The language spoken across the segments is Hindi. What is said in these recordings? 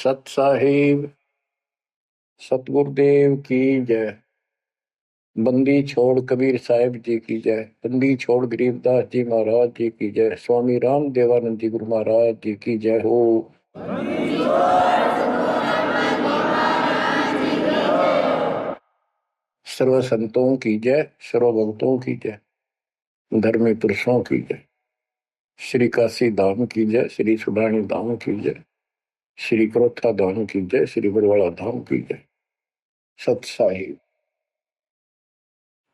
सत साहिब सतगुरुदेव की जय। बंदी छोड़ कबीर साहिब जी की जय। बंदी छोड़ गरीबदास जी महाराज जी की जय। स्वामी राम देवानंद जी गुरु महाराज जी की जय हो। सर्व संतों की जय, सर्व भक्तों की जय, धर्मी पुरुषों की जय। श्री काशी धाम की जय, श्री सुडानी धाम की जय, श्री क्रोथा धाम की जय, श्री बरवाड़ा धाम की जय। सत साहिब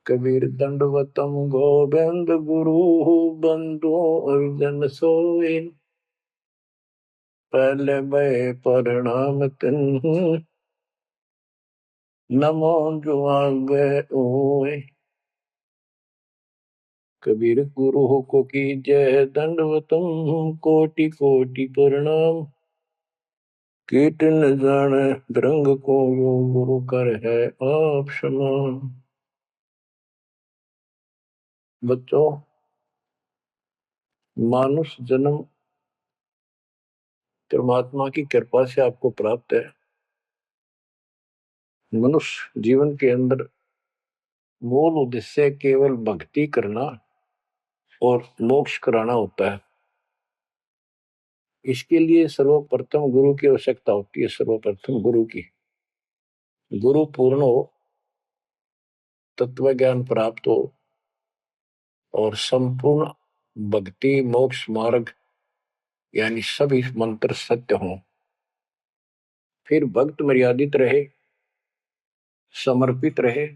कबीर दंडवतम गोविंद गुरु बंधु अर्जन सोए। पहले भय प्रणाम तिन नमो जुआगे ओए। कबीर गुरु को की जय, दंडवतम कोटि कोटि प्रणाम। कीट न जाने रंग को यो गुरु कर है आप समान। बच्चों, मानुष जन्म परमात्मा की कृपा से आपको प्राप्त है। मनुष्य जीवन के अंदर मूल उद्देश्य केवल भक्ति करना और मोक्ष कराना होता है। इसके लिए सर्वप्रथम गुरु की आवश्यकता होती है। सर्वप्रथम गुरु की, गुरु पूर्ण हो, तत्व ज्ञान प्राप्त हो और संपूर्ण भक्ति मोक्ष मार्ग यानी सभी मंत्र सत्य हों। फिर भक्त मर्यादित रहे, समर्पित रहे,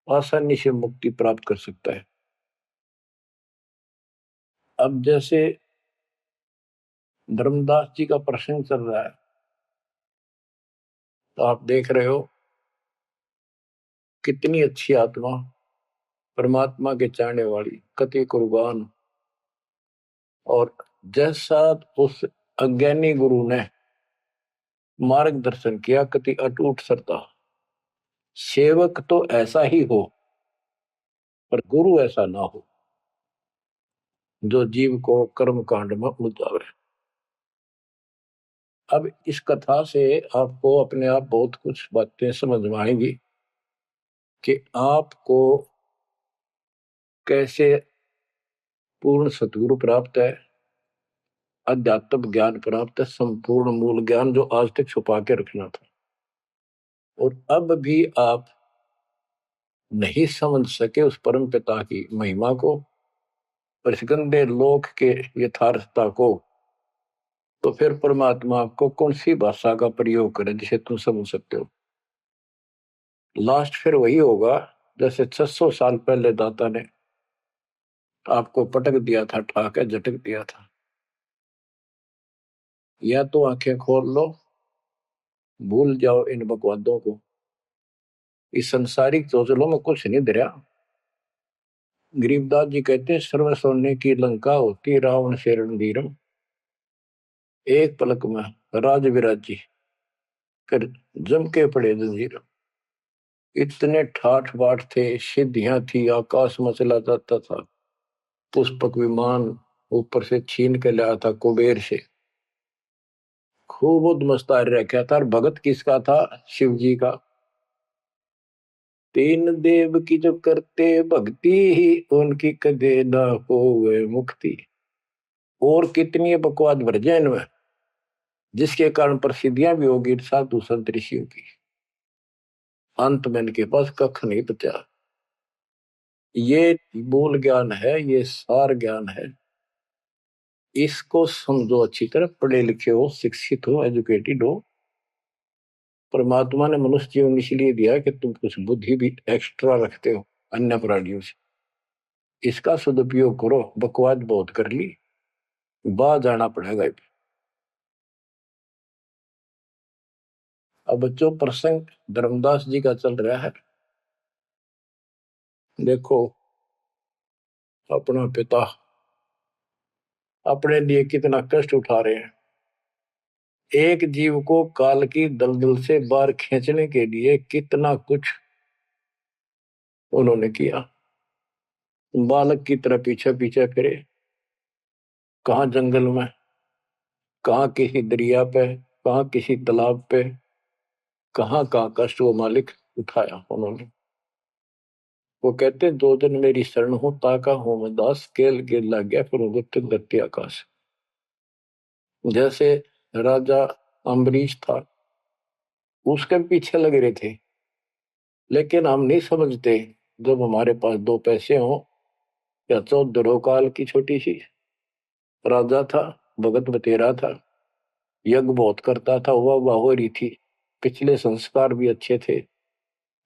आसानी से मुक्ति प्राप्त कर सकता है। अब जैसे धर्मदास जी का प्रसंग चल रहा है, तो आप देख रहे हो कितनी अच्छी आत्मा, परमात्मा के चाहने वाली, कति कुर्बान। और जैसा उस अज्ञानी गुरु ने मार्गदर्शन किया, कति अटूट श्रद्धा। सेवक तो ऐसा ही हो, पर गुरु ऐसा ना हो जो जीव को कर्म कांड में उलझावे। अब इस कथा से आपको अपने आप बहुत कुछ बातें समझ में आएंगी कि आपको कैसे पूर्ण सतगुरु प्राप्त है, अध्यात्म ज्ञान प्राप्त है, संपूर्ण मूल ज्ञान जो आज तक छुपा के रखना था और अब भी आप नहीं समझ सके उस परम पिता की महिमा को, परिस्कंदे लोक के यथार्थता को, तो फिर परमात्मा आपको कौन सी भाषा का प्रयोग करे जिसे तुम समझ सकते हो। लास्ट फिर वही होगा जैसे 600 साल पहले दाता ने आपको पटक दिया था, ठाके झटक दिया था। या तो आंखें खोल लो, भूल जाओ इन बकवादों को, इस संसारिक चोचलों में कुछ नहीं धरा। गरीबदास जी कहते हैं, सर्व सोने की लंका होती रावण से रणधीरम, एक पलक में राज विराजी कर जम के पड़े जंजीर। इतने ठाठ बाट थे, सिद्धियां थी, आकाश में चला जाता था, पुष्पक विमान ऊपर से छीन के लाया था कुबेर से, खूब उद्मस्तार रखा था। और भगत किसका था? शिव जी का। तीन देव की जो करते भक्ति ही उनकी कदे ना होवे मुक्ति। और कितनी बकवाद भर जाए इनमें, जिसके कारण प्रसिद्धियां भी होगी साधु संत ऋषियों की। अंत में इनके पास कख नहीं बचा। ये मूल ज्ञान है, ये सार ज्ञान है। इसको समझो अच्छी तरह, पढ़े लिखे हो, शिक्षित हो, एजुकेटेड हो। परमात्मा ने मनुष्य जीवन इसलिए दिया कि तुम कुछ बुद्धि भी एक्स्ट्रा रखते हो अन्य प्राणियों से, इसका सदुपयोग करो। बकवाद बहुत कर ली, बाहर जाना पड़ेगा। अब बच्चों, प्रसंग धर्मदास जी का चल रहा है। देखो, अपना पिता अपने लिए कितना कष्ट उठा रहे हैं। एक जीव को काल की दलदल से बाहर खींचने के लिए कितना कुछ उन्होंने किया। बालक की तरह पीछे पीछे फिरे, कहाँ जंगल में, कहाँ किसी दरिया पे, कहाँ किसी तालाब पे, कहाँ कहाँ कष्ट वो मालिक उठाया उन्होंने। वो कहते दो दिन मेरी शरण हो, ताका हो मैं दास, केल केल लग गया फिर उगत गति आकाश। जैसे राजा अम्बरीश था, उसके पीछे लग रहे थे, लेकिन हम नहीं समझते जब हमारे पास दो पैसे हो, या 14 काल की छोटी सी राजा था, भगत बतेरा था, यज्ञ बहुत करता था, वाह हो रही थी, पिछले संस्कार भी अच्छे थे।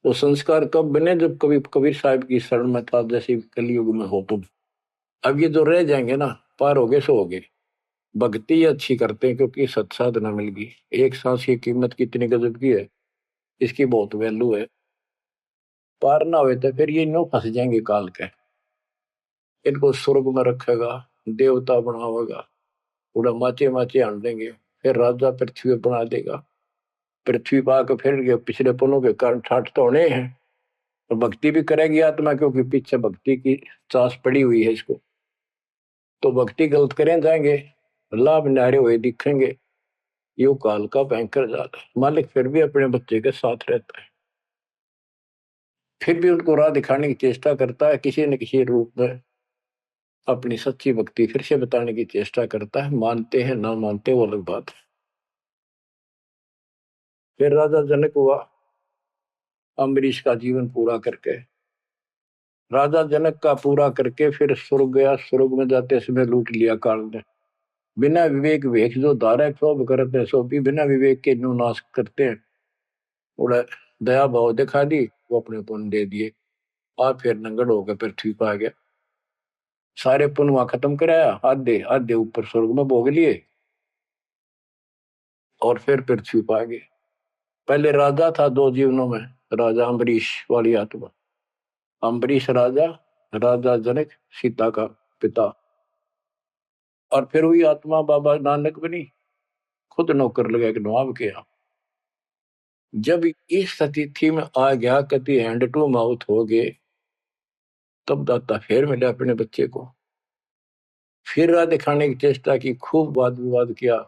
तो संस्कार कब बने, जब कभी कबीर साहब की शरण में था, जैसे कलयुग में हो तुम। अब ये जो रह जाएंगे ना, पार हो गए सो हो गए। भक्ति अच्छी करते हैं क्योंकि सत्साधना मिल गई। एक सांस की कीमत कितनी गजब की है, इसकी बहुत वैल्यू है। पार ना हुए तो फिर ये नो फंस जाएंगे काल के। इनको स्वर्ग में रखेगा, देवता बनावेगा, पूरा माचे माचे आन देंगे, फिर राजा पृथ्वी बना देगा। पृथ्वी पा के फिर ये पिछले पुनों के कारण ठाठ तो होने हैं। और भक्ति भी करेगी आत्मा, क्योंकि पीछे भक्ति की चास पड़ी हुई है इसको। तो भक्ति गलत करें जाएंगे, लाभ नारे हुए दिखेंगे। यो काल का भयंकर जाल है। मालिक फिर भी अपने बच्चे के साथ रहता है, फिर भी उनको राह दिखाने की चेष्टा करता है, किसी न किसी रूप में अपनी सच्ची भक्ति फिर से बताने की चेष्टा करता है। मानते हैं ना मानते वो अलग बात है। फिर राजा जनक हुआ अम्बरीश का जीवन पूरा करके। राजा जनक का पूरा करके फिर स्वर्ग गया। स्वर्ग में जाते समय लूट लिया काल ने। बिना विवेक वेख जो धारा क्षोभ करते, सो भी बिना विवेक के नु नाश करते हैं। उड़ा दया भाव दिखा दी, वो अपने पुण्य दे दिए। और फिर नंगड़ होकर पृथ्वी पर आ गया। सारे पुण्य वहां खत्म कराया, आधे आधे ऊपर स्वर्ग में भोग लिए, और फिर पृथ्वी पर आ गए। पहले राजा था दो जीवनों में, राजा अम्बरीश वाली आत्मा। अम्बरीश राजा, राजा जनक सीता का पिता। और फिर हुई आत्मा बाबा नानक बनी, खुद नौकर लगा के नवाब के यहाँ। जब इस स्थिति में आ गया, कति हैंड टू माउथ हो गए, तब दाता फिर मिले अपने बच्चे को। फिर राह दिखाने की चेष्टा की, खूब वाद विवाद किया।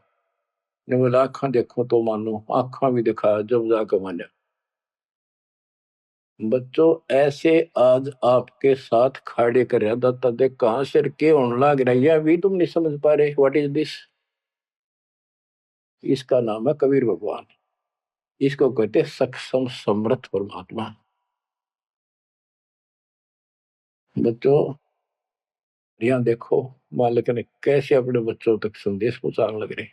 ने बोला आंखा देखो तो मानो, आंखा भी दिखाया जब जाकर माना। बच्चों ऐसे आज आपके साथ खड़े कर दाता देख कहां से के होने लग रही है, अभी तुम नहीं समझ पा रहे। What is this? इसका नाम है कबीर भगवान। इसको कहते सक्षम समर्थ परमात्मा। बच्चों यहाँ देखो, मालिक ने कैसे अपने बच्चों तक संदेश पहुंचाने लग रहे।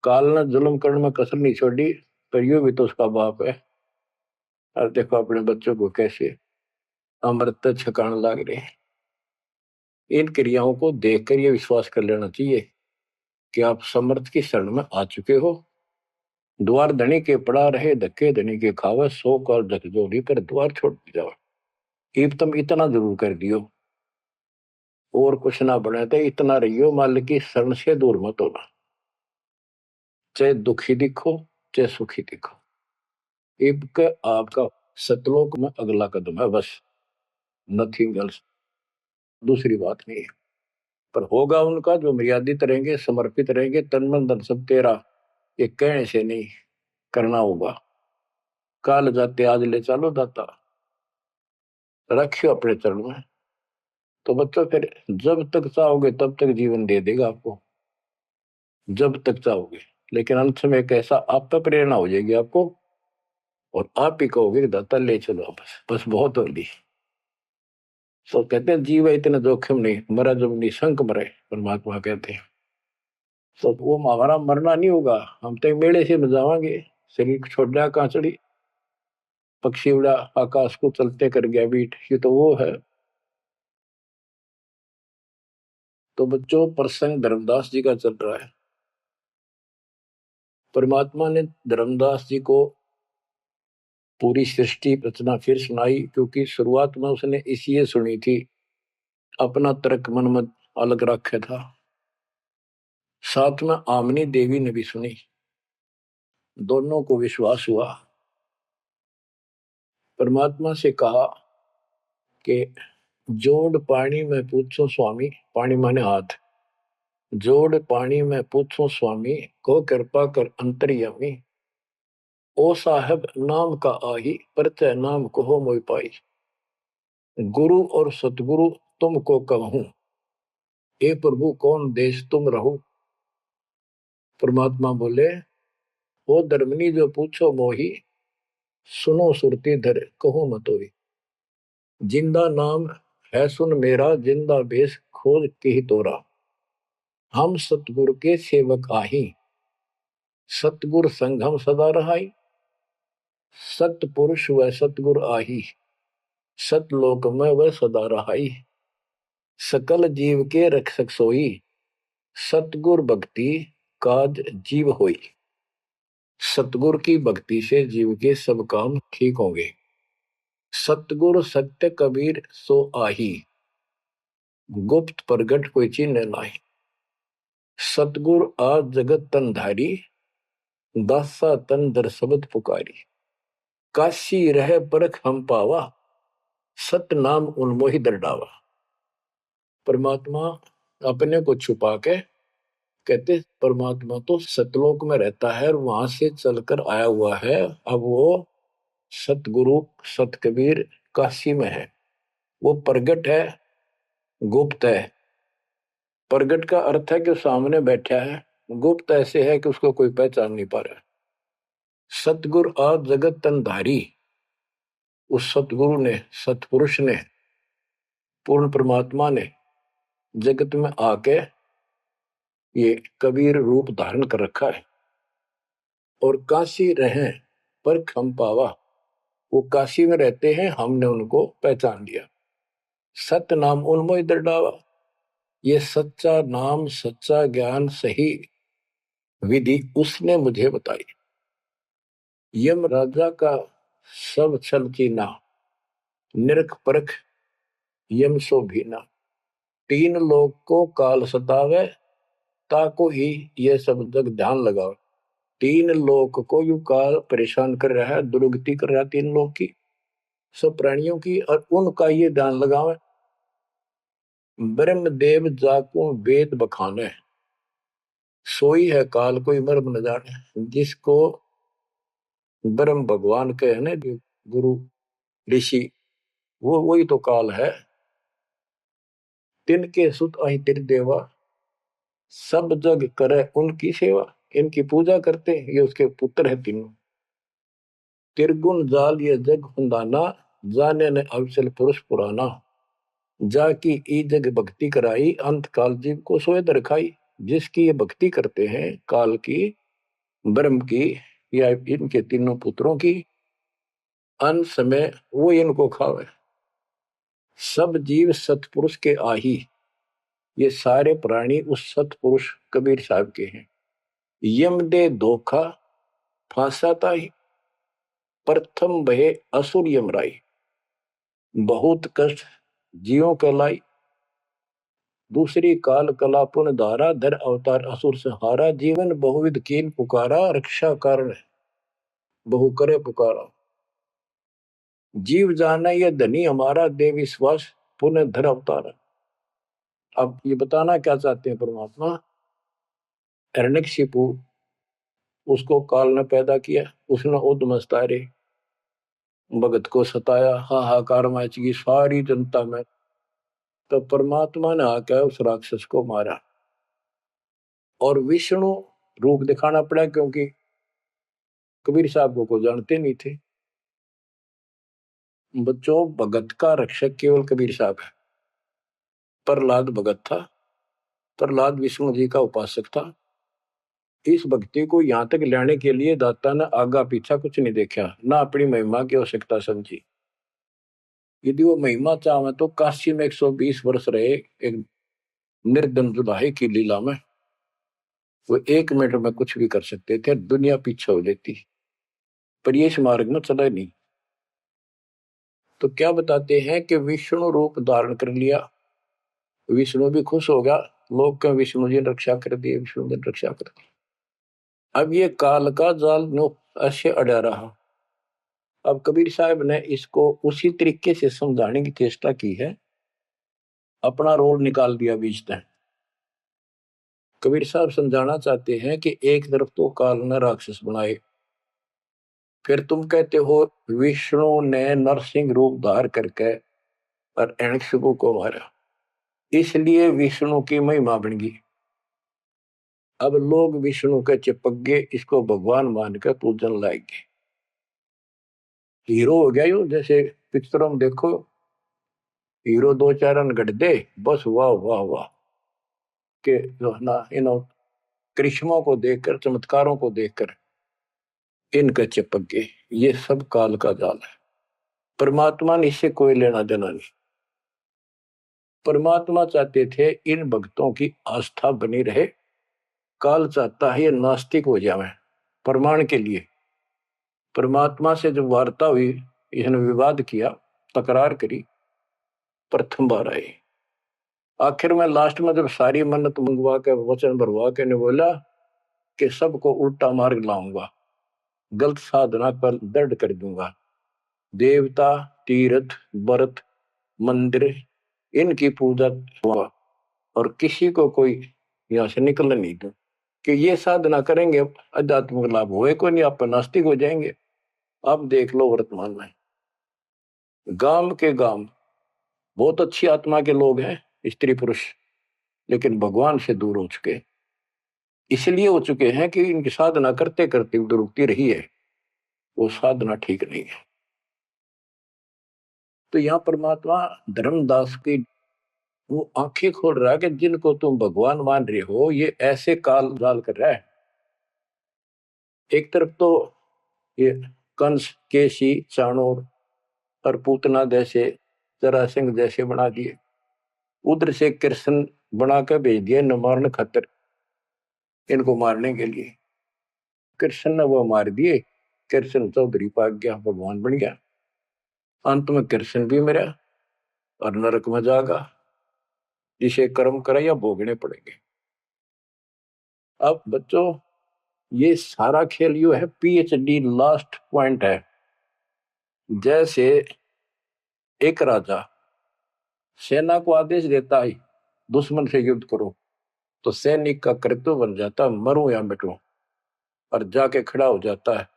काल ने जुल्म करने में कसर नहीं छोड़ी, पर यू भी तो उसका बाप है। और देखो अपने बच्चों को कैसे अमृत छकाने लग रहे। इन क्रियाओं को देखकर यह विश्वास कर लेना चाहिए कि आप समर्थ की शरण में आ चुके हो। द्वार धनी के पड़ा रहे, धक्के धनी के खावे, 100 काल झकझोरी कर द्वार छोड़ जाओ। इब तुम इतना जरूर कर दियो, और कुछ ना बने तो इतना रहियो, मालिक की शरण से दूर मत होना। चाहे दुखी दिखो, चाहे सुखी दिखो, इब के आपका सतलोक में अगला कदम है, बस नथिंग एल्स। दूसरी बात नहीं है। पर होगा उनका जो मर्यादित रहेंगे, समर्पित रहेंगे, तन मन धन सब तेरा, ये कहने से नहीं, करना होगा। काल जाते आज ले चलो दाता, रखियो अपने चरण में। तो बच्चों फिर जब तक चाहोगे तब तक जीवन दे देगा आपको, जब तक चाहोगे। लेकिन अंत में एक ऐसा आप पे प्रेरणा हो जाएगी आपको, और आप ही कहोगे कि दाता ले चलो, बस बस बहुत होगी। तो कहते हैं जीव है इतना जोखिम नहीं, मरा जब निशंक मरे, परमात्मा कहते हैं। तो वो हमारा मरना नहीं होगा, हम तो मेले से बजावांगे। शरीर छोड़ दिया कांचड़ी, पक्षी उड़ा आकाश को चलते कर गया बीट, ये तो वो है। तो बच्चों प्रसंग धर्मदास जी का चल रहा है। परमात्मा ने धर्मदास जी को पूरी सृष्टि रचना फिर सुनाई, क्योंकि शुरुआत में उसने इसलिए सुनी थी, अपना तर्क मन में अलग रखा था। साथ में आमनी देवी ने भी सुनी, दोनों को विश्वास हुआ। परमात्मा से कहा कि जोड़ पानी में पूछो स्वामी, पानी माने हाथ, जोड़ पानी में पूछो स्वामी, को कृपा कर अंतर्यामी। ओ साहब नाम का आही, परचय नाम कहो मोहि पाई। गुरु और सतगुरु तुमको कहूं, हे प्रभु कौन देश तुम रहो। परमात्मा बोले, ओ धर्मनी जो पूछो मोही, सुनो सुरती धर कहो मतोई। जिंदा नाम है सुन मेरा, जिंदा बेस खोज के ही तोरा। हम सतगुरु के सेवक आही, सतगुर संग हम सदा रहाई। सतपुरुष व सतगुर आही, सतलोक में वह सदा रहाई। सकल जीव के रक्षक सोई, सतगुर भक्ति काज जीव होई। सतगुर की भक्ति से जीव के सब काम ठीक होंगे। सतगुर सत्य कबीर सो आही, गुप्त प्रगट कोई चिन्ह नाही। सतगुर आज जगत तन धारी, दासा तन दर शब्द पुकारी। काशी रह परख हम पावा, सत नाम उन्मोहि दर डावा। परमात्मा अपने को छुपा के कहते परमात्मा तो सतलोक में रहता है और वहां से चलकर आया हुआ है। अब वो सतगुरु सत कबीर काशी में है। वो प्रगट है, गुप्त है। प्रगट का अर्थ है कि सामने बैठा है, गुप्त ऐसे है कि उसको कोई पहचान नहीं पा रहा। सतगुरु आज जगत तन धारी, उस सतगुरु ने, सतपुरुष ने, पूर्ण परमात्मा ने जगत में आके ये कबीर रूप धारण कर रखा है। और काशी रहे पर खम पावा, वो काशी में रहते हैं, हमने उनको पहचान लिया। सत नाम उन्मोहि दर डावा। ये सच्चा नाम, सच्चा ज्ञान, सही विधि उसने मुझे बताई। यम राजा का सब छल चीना, निरख परख यम सो भीना। तीन लोग को काल सतावे, ताको ही ये सब जग ध्यान लगाओ। तीन लोग को यू काल परेशान कर रहा है, दुर्गति कर रहा है तीन लोग की, सब प्राणियों की, और उनका ये ध्यान लगावे। ब्रह्मदेव जाको वेद बखाने, सोई है काल कोई मर्म न जाने। जिसको ब्रह्म भगवान के है ना, जो गुरु ऋषि, वो वही तो काल है। तिनके सुत अहि तिर देवा, सब जग करे उनकी सेवा। इनकी पूजा करते, ये उसके पुत्र है तीनों। तिरगुण जाल ये जग हुंदाना, जाने ने अवसल पुरुष पुराना। जाकी ई जग भक्ति कराई, अंत काल जीव को सोए दरखाई। जिसकी ये भक्ति करते हैं काल की, ब्रह्म की, या इनके तीनों पुत्रों की, अंत समय वो इनको खावे। सब जीव सतपुरुष के आही, ये सारे प्राणी उस सतपुरुष कबीर साहब के हैं। यम दे धोखा फांसाता ही, प्रथम भय असुर यमराई। बहुत कष्ट जीवों के लाई, दूसरी काल कला पुन धारा। धर अवतार असुर से हारा। जीवन बहुविध कीन पुकारा, रक्षा कारण बहु करे पुकारा। जीव जाना ये धनी हमारा, दे विश्वास पुनः धर अवतारा। अब ये बताना क्या चाहते हैं परमात्मा। हिरण्यकशिपु, उसको काल ने पैदा किया, उसने उद्मस्तारे भगत को सताया, हाहाकार मच गई सारी जनता में। तो परमात्मा ने आकर उस राक्षस को मारा और विष्णु रूप दिखाना पड़ा, क्योंकि कबीर साहब को जानते नहीं थे। बच्चों, भगत का रक्षक केवल कबीर साहब है। प्रहलाद भगत था, प्रहलाद विष्णु जी का उपासक था। इस भक्ति को यहां तक लाने के लिए दाता ने आगा पीछा कुछ नहीं देखा, ना अपनी महिमा की आवश्यकता समझी। यदि वो महिमा चाहे तो काशी में 120 वर्ष रहे एक निर्धन जुदाई की लीला में, वो 1 मिनट में कुछ भी कर सकते थे, दुनिया पीछे हो जाती। पर ये इस मार्ग में चला नहीं। तो क्या बताते हैं कि विष्णु रूप धारण कर लिया, विष्णु भी खुश हो गया। लोग का विष्णु जी ने रक्षा कर दी, विष्णु जी ने रक्षा कर दी। अब ये काल का जाल नो ऐसे अड़ा रहा। अब कबीर साहब ने इसको उसी तरीके से समझाने की चेष्टा की है, अपना रोल निकाल दिया बीच में। कबीर साहब समझाना चाहते हैं कि एक तरफ तो काल ने राक्षस बनाए, फिर तुम कहते हो विष्णु ने नरसिंह रूप धार करके और हिरण्यकशिपु को मारा, इसलिए विष्णु की महिमा बन गई। अब लोग विष्णु के चिपक गए, इसको भगवान मान कर पूजन लाएंगे। हीरो हो गया यो, जैसे पिक्चरों में देखो हीरो दो चार रन गढ़ दे, बस वाह वाह वाह के जो है ना, इन करिश्मों को देखकर, चमत्कारों को देखकर इनके चिपक गए। ये सब काल का जाल है, परमात्मा ने इससे कोई लेना देना नहीं। परमात्मा चाहते थे इन भक्तों की आस्था बनी रहे, काल चाहता है ये नास्तिक हो जाए। प्रमाण के लिए परमात्मा से जब वार्ता हुई, इसने विवाद किया, तकरार करी, प्रथम बार आई। आखिर में लास्ट में जब सारी मन्नत मंगवा के, वचन भरवा के ने बोला कि सबको उल्टा मार्ग लाऊंगा, गलत साधना पर दृढ़ कर दूंगा, देवता, तीर्थ, व्रत, मंदिर इनकी पूजा हुआ और किसी को कोई यहां से निकलने नहीं दूं, कि ये साधना करेंगे आध्यात्मिक लाभ होए को नहीं, आप नास्तिक हो जाएंगे। अब देख लो वर्तमान में गांव के गांव बहुत अच्छी आत्मा के लोग हैं, स्त्री पुरुष, लेकिन भगवान से दूर हो चुके, इसलिए हो चुके हैं कि इनकी साधना करते करते रुकती रही है, वो साधना ठीक नहीं है। तो यहाँ परमात्मा धर्मदास की वो आंखें खोल रहा है कि जिनको तुम भगवान मान रहे हो ये ऐसे काल जाल कर रहा है। एक तरफ तो ये कंस, केसी, चाणूर और पूतना जैसे, जरासिंह जैसे बना दिए, उधर से कृष्ण बना कर भेज दिया न मारने खातिर, इनको मारने के लिए। कृष्ण ने वो मार दिए, कृष्ण चौधरी पाक गया, भगवान बन गया। अंत में कृष्ण भी मरा और नरक में जागा, जिसे कर्म करे या भोगने पड़ेंगे। अब बच्चों ये सारा खेल यो है, पीएचडी लास्ट पॉइंट है। जैसे एक राजा सेना को आदेश देता है दुश्मन से युद्ध करो, तो सैनिक का कर्तव्य बन जाता मरूं या मिटूं, और जाके खड़ा हो जाता है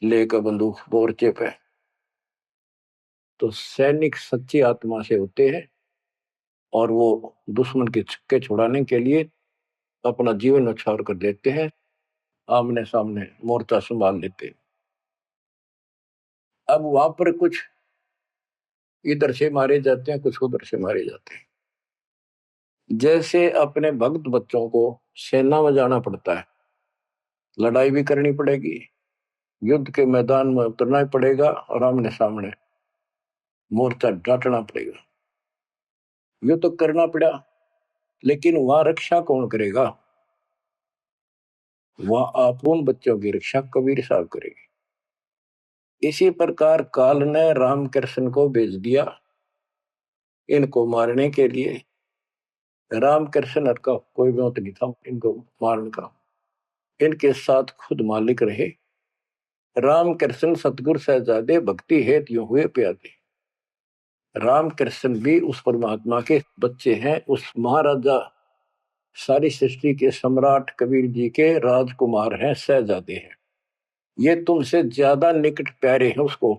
लेकर बंदूक मोर्चे पे। तो सैनिक सच्ची आत्मा से होते हैं और वो दुश्मन के छक्के छुड़ाने के लिए अपना जीवन न्यौछावर कर देते हैं, आमने सामने मोर्चा संभाल लेते हैं। अब वहां पर कुछ इधर से मारे जाते हैं, कुछ उधर से मारे जाते हैं। जैसे अपने भक्त बच्चों को सेना में जाना पड़ता है, लड़ाई भी करनी पड़ेगी, युद्ध के मैदान में उतरना ही पड़ेगा और आमने सामने मोर्चा डांटना पड़ेगा। ये तो करना पड़ा, लेकिन वहां रक्षा कौन करेगा? वहां आप उन बच्चों की रक्षा कबीर साहब करेंगे। इसी प्रकार काल ने राम कृष्ण को भेज दिया इनको मारने के लिए। राम कृष्ण का कोई मौत नहीं था इनको मारने का, इनके साथ खुद मालिक रहे। राम कृष्ण सतगुरु सहजादे भक्ति हेत यूं हुए प्यादे। राम कृष्ण भी उस परमात्मा के बच्चे हैं, उस महाराजा सारी सृष्टि के सम्राट कबीर जी के राजकुमार हैं, सहजादे हैं। ये तुमसे ज्यादा निकट प्यारे हैं उसको,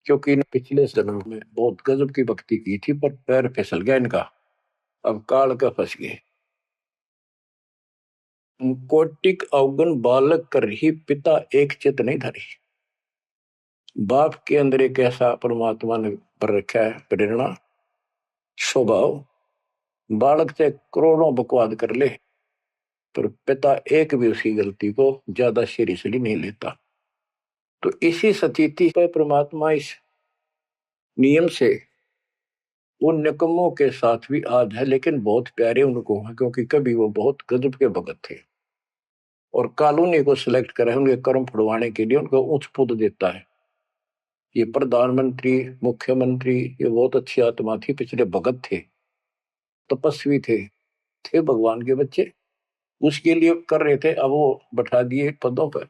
क्योंकि पिछले जन्म में बहुत गजब की भक्ति की थी, पर पैर फिसल गया इनका, अब काल का फंस गए। कोटिक अवगुण बालक कर ही पिता एक चित नहीं धरी। बाप के अंदर एक ऐसा परमात्मा ने पर रखा है प्रेरणा, स्वभाव, बालक से करोड़ों बकवाद कर ले पर पिता एक भी उसकी गलती को ज्यादा सीरियसली नहीं लेता। तो इसी स्थिति पर परमात्मा इस नियम से उन निकम्मों के साथ भी आज है, लेकिन बहुत प्यारे उनको हैं, क्योंकि कभी वो बहुत गजब के भगत थे और कॉलोनी को सिलेक्ट करे उनके कर्म फुड़वाने के लिए उनको उच्च पद देता है। ये प्रधानमंत्री, मुख्यमंत्री, ये बहुत अच्छी आत्मा थी, पिछले भगत थे, तपस्वी थे भगवान के बच्चे, उसके लिए कर रहे थे। अब वो बैठा दिए पदों पर,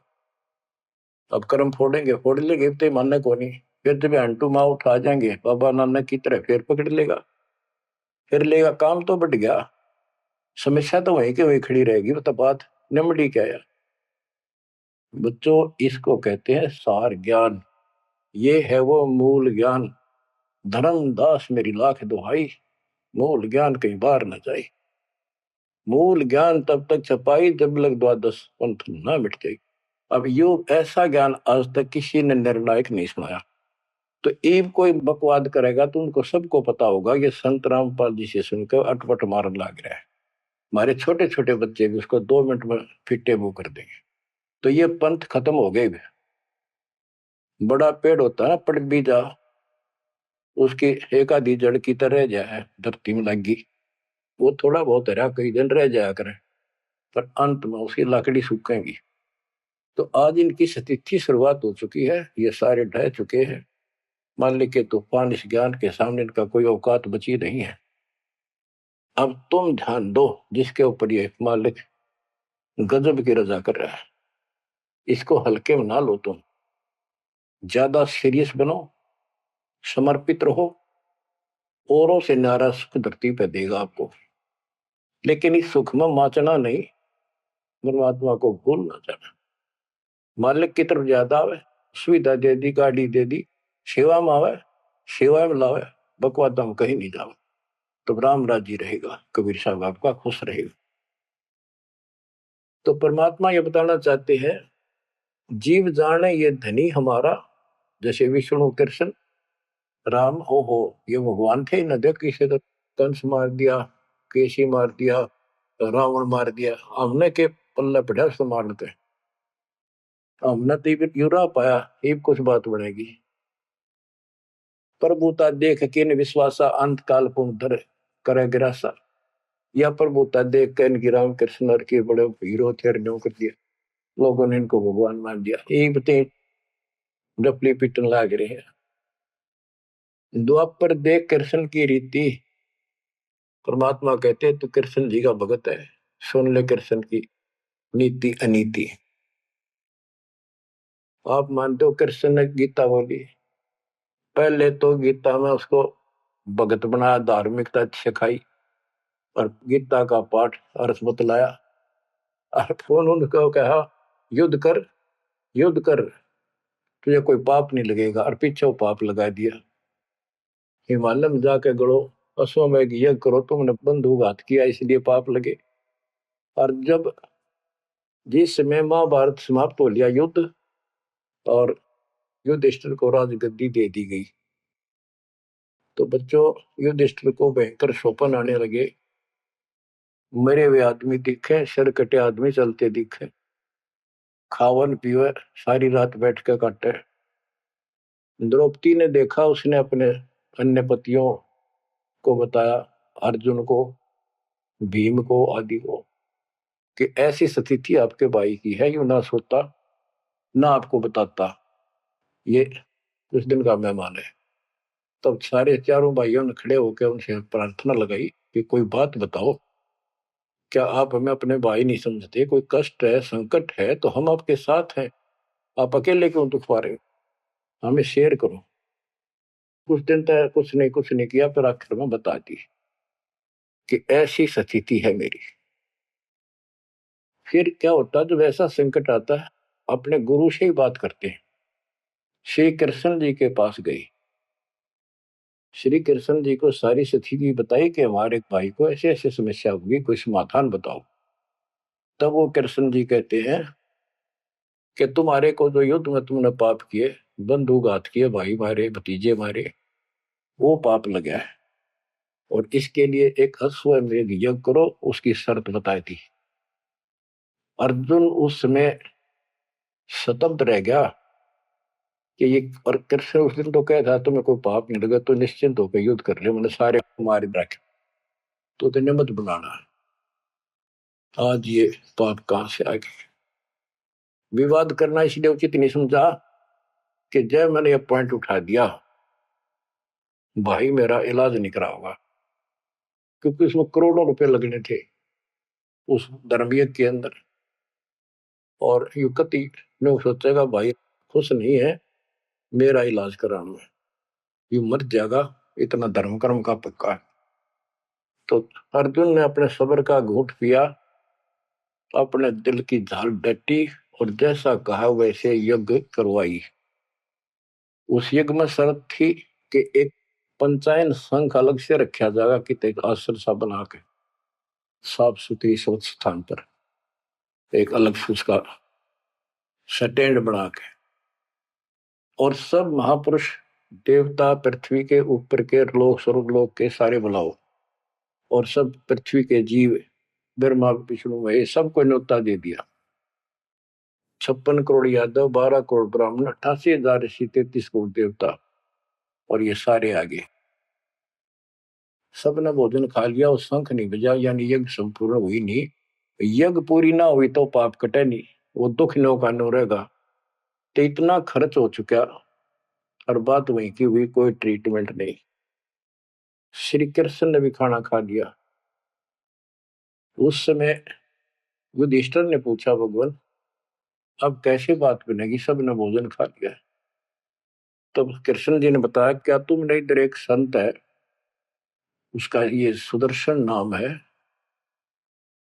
अब कर्म फोड़ लेंगे तो मानने को नहीं, फिर जब अंटू माँ उठा जाएंगे बाबा नानक की तरह फिर पकड़ लेगा, फिर लेगा, काम तो बढ़ गया। समस्या तो वहीं के वहीं खड़ी रहेगी, मतलब बात निमड़ी क्या है बच्चों। इसको कहते हैं सार ज्ञान। ये है वो मूल ज्ञान। धर्मदास मेरी लाख दुहाई, मूल ज्ञान कहीं बाहर न जाए। मूल ज्ञान तब तक छपाई जब लग द्वादश पंथ ना मिट जाए। अब यो ऐसा ज्ञान आज तक किसी ने निर्णायक नहीं सुनाया। तो ईब कोई बकवाद करेगा तो उनको सबको पता होगा ये संत रामपाल जी से सुनकर अटपट मारन लग रहा है। हमारे छोटे छोटे बच्चे भी उसको 2 मिनट में फिट्टे मुंह कर देंगे। तो ये पंथ खत्म हो गए। बड़ा पेड़ होता है पड़ भी जा, उसकी एक आधी जड़ की तरह जाए धरती में लगी, वो थोड़ा बहुत हरा कई दिन रह जाया करे, पर अंत में उसकी लकड़ी सूखेगी। तो आज इनकी स्थिति शुरुआत हो चुकी है, ये सारे ढह चुके हैं। मालिक के तूफान इस ज्ञान के सामने इनका कोई औकात बची नहीं है। अब तुम ध्यान दो जिसके ऊपर ये मालिक गजब की रजा कर रहा है, इसको हल्के में ना लो। तुम ज्यादा सीरियस बनो, समर्पित रहो। औरों से नारा सुख धरती पे देगा आपको, लेकिन इस सुख में माचना नहीं, परमात्मा को भूल ना जाना। मालिक की तरफ ज्यादा आवे, सुविधा दे दी, गाड़ी दे दी, सेवा में आवे, सेवा में लावे, बकवाद हम कहीं नहीं जावे। तो राम राजी रहेगा, कबीर साहब आपका खुश रहेगा। तो परमात्मा ये बताना चाहते हैं, जीव जाने ये धनी हमारा। जैसे विष्णु कृष्ण राम हो ये भगवान थे न, देख किसी तो कंस मार दिया, केसी मार दिया, रावण मार दिया, हमने के पल्ले पड़ा उसको मार लेते। हमने तो युरा पाया, ये कुछ बात बनेगी। प्रभुता देख के विश्वासा, अंत काल पुनः करे गिरासा। या प्रभुता देख के इनकी राम कृष्ण के बड़े हीरो थे, न्यों कर दिया, लोगों ने इनको भगवान मान दिया। ये बते डपली पिटन लाग रहे हैं। द्वापर देख कृष्ण की रीति, परमात्मा कहते हैं तू कृष्ण जी का भगत है, सुन ले कृष्ण की नीति अनीति। आप मानते हो कृष्ण ने गीता बोली, पहले तो गीता में उसको भगत बनाया, धार्मिकता सिखाई और गीता का पाठ अर्थ बतलाया। और उनको कहा युद्ध कर, युद्ध कर, तुझे कोई पाप नहीं लगेगा, और पीछे वो पाप लगा दिया। हिमालय में जाके गड़ो, अश्वमेध यज्ञ करो, तुमने बंधुघात किया इसलिए पाप लगे। और जब जिस समय महाभारत समाप्त हो लिया युद्ध, और युधिष्ठिर को राजगद्दी दे दी गई, तो बच्चों युधिष्ठिर को भयंकर शोपन आने लगे। मरे हुए आदमी दिखे, सिर कटे आदमी चलते दिखे, खावन पीवे सारी रात बैठ के काटे। द्रौपदी ने देखा, उसने अपने अन्य पतियों को बताया, अर्जुन को, भीम को, आदि को, कि ऐसी स्थिति आपके भाई की है। यू ना सोता ना आपको बताता, ये कुछ दिन का मेहमान है। तब सारे चारों भाइयों ने खड़े होकर उनसे प्रार्थना लगाई कि कोई बात बताओ, क्या आप हमें अपने भाई नहीं समझते? कोई कष्ट है, संकट है तो हम आपके साथ हैं, आप अकेले क्यों दुख पा रहे हो? हमें शेयर करो। कुछ दिन तक कुछ नहीं किया, फिर आखिर में बता दी कि ऐसी स्थिति है मेरी। फिर क्या होता है जब ऐसा संकट आता है, अपने गुरु से ही बात करते हैं। श्री कृष्ण जी के पास गई, श्री कृष्ण जी को सारी स्थिति बताई कि हमारे भाई को ऐसे ऐसे समस्या होगी, कोई समाधान बताओ। तब वो कृष्ण जी कहते हैं कि तुम्हारे को जो युद्ध में तुमने पाप किए, बंधुघात किए, भाई मारे, भतीजे मारे, वो पाप लगा है, और इसके लिए एक अश्वमेध यज्ञ करो, उसकी शर्त बताई थी। अर्जुन उस समय स्तब्ध रह गया कि ये, और कृष्ण उस दिन तो कह था तुम्हें कोई पाप नहीं लगा तो निश्चिंत होकर युद्ध कर ले, मैंने सारे मार रखे, तो तेने मत बनाना। आज ये पाप कहां से आ गए? विवाद करना इसलिए उचित नहीं समझा कि जब मैंने ये पॉइंट उठा दिया, भाई मेरा इलाज नहीं करा होगा, क्योंकि उसमें करोड़ों रुपए लगने थे उस धर्मयज्ञ के अंदर। और युक्ति ने सोचेगा भाई खुश नहीं है, मेरा इलाज कराना है, यू मर जाएगा, इतना धर्म कर्म का पक्का है। तो अर्जुन ने अपने सब्र का घूंट पिया, अपने दिल की झाल डटी और जैसा कहा वैसे यज्ञ करवाई। उस यज्ञ में शर्त थी कि एक पंचायन संघ अलग से रखा जाएगा, कि एक आश्रम सा बना के साफ सुथरी स्वच्छ स्थान पर एक अलग से उसका स्टैंड बना के, और सब महापुरुष देवता पृथ्वी के ऊपर के लोक स्वर्गलोक के सारे बुलाओ, और सब पृथ्वी के जीव ब्रह्मा विष्णु महेश सबको न्योता दे दिया। 56 करोड़ यादव, 12 करोड़ ब्राह्मण, 88,000 ऋषि, 33 करोड़ देवता, और ये सारे आगे। सबने भोजन खा लिया और शंख नहीं बजा, यानी यज्ञ संपूर्ण हुई नहीं। यज्ञ पूरी ना हुई तो पाप कटे नहीं, वो दुख नो का नो रहेगा। तो इतना खर्च हो चुका और बात वहीं की हुई, कोई ट्रीटमेंट नहीं। श्री कृष्ण ने भी खाना खा लिया। उस समय युधिष्ठिर ने पूछा, भगवान अब कैसे बात बनेगी, सबने भोजन खा लिया। तब कृष्ण जी ने बताया, क्या तुमने इधर एक संत है, उसका ये सुदर्शन नाम है,